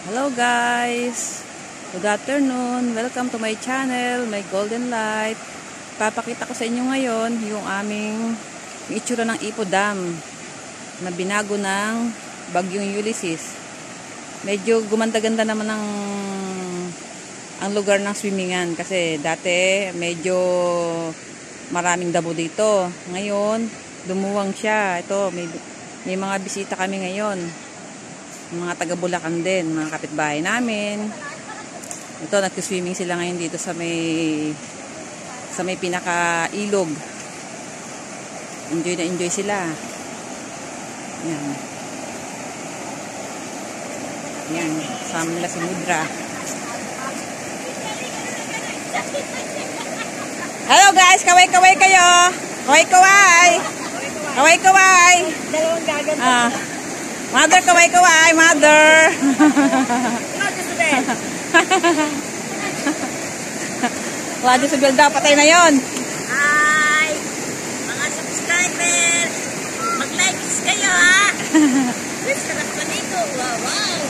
Hello guys! Good afternoon! Welcome to my channel, my Golden Light. Papakita ko sa inyo ngayon yung aming itsura ng Ipo Dam na binago ng Bagyong Ulysses. Medyo gumanda-ganda naman ang lugar ng swimmingan kasi dati medyo maraming dabo dito. Ngayon, lumuwang siya. Ito, may mga bisita kami ngayon. Mga taga Bulacan din, mga kapitbahay namin. Ito, nag-swimming sila ngayon dito sa may pinaka-ilog. Enjoy na enjoy sila. Yan. Yan, kasama nila si Mudra. Hello guys, kaway-kaway kayo. Kaway-kaway. Kaway-kaway. Dalawang gagan. Mother, kaway-kaway, mother. Wala sa build up, patay na yon. Hi! Mga subscriber! Mag-like kayo ha! Sarap na dito! Wow! Wow!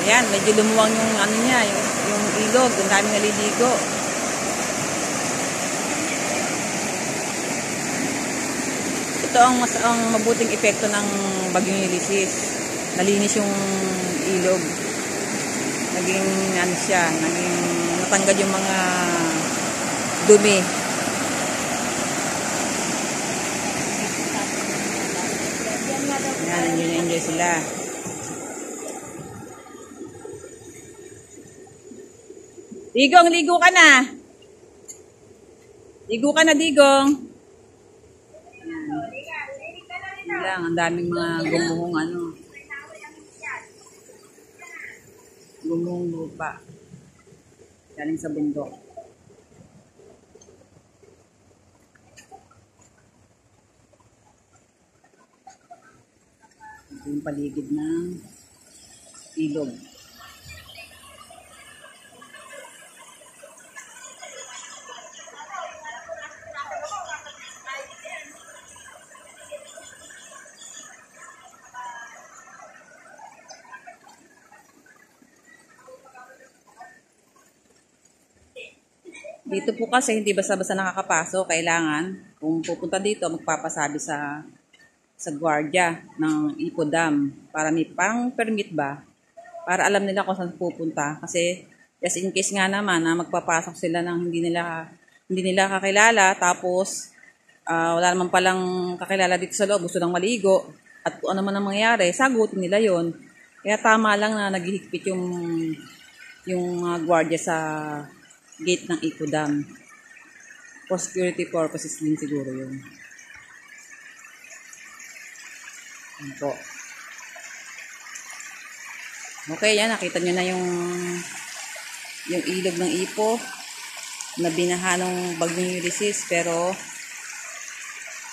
Ayan, medyo lumuwang yung ano niya, yung ilog. Ang daming naliligo. Ito ang mabuting epekto ng Bagyong Ulysses. Nalinis yung ilog. Naging ano siya, natanggal yung mga dumi. Yan, enjoy sila. Digong, ligo ka na. Ligo ka na, Digong. Yan lang, ang daming mga gumuhong gumuhong lupa. Galing sa bundok. Ito yung paligid ng ilog. Dito po kasi hindi basta-basta nakakapasok. Kailangan, kung pupunta dito, magpapasabi sa gwardiya ng Ipo Dam. Para may pang permit ba? Para alam nila kung saan pupunta. Kasi just in case nga naman na magpapasok sila ng hindi nila kakilala. Tapos, wala naman palang kakilala dito sa loob. Gusto lang maligo. At kung ano man ang mangyayari, sagutin nila yon. Kaya tama lang na naghihigpit yung gwardiya sa gate ng Ipo Dam. For security purposes din siguro yun. Yan po. Okay, yan. Nakita nyo na yung ilog ng Ipo na binaha ng Bagyong Ulysses. Pero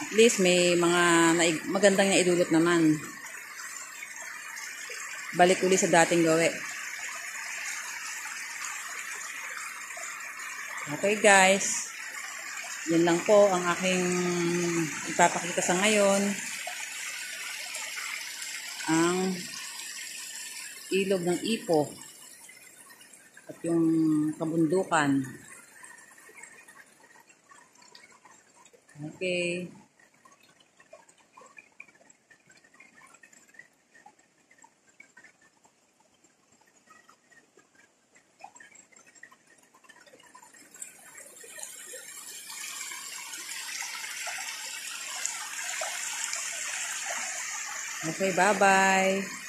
at least may mga magandang naidulot naman. Balik uli sa dating gawe. Okay guys, yan lang po ang aking ipapakita sa ngayon. Ang ilog ng Ipo at yung kabundukan. Okay. Okay, bye-bye.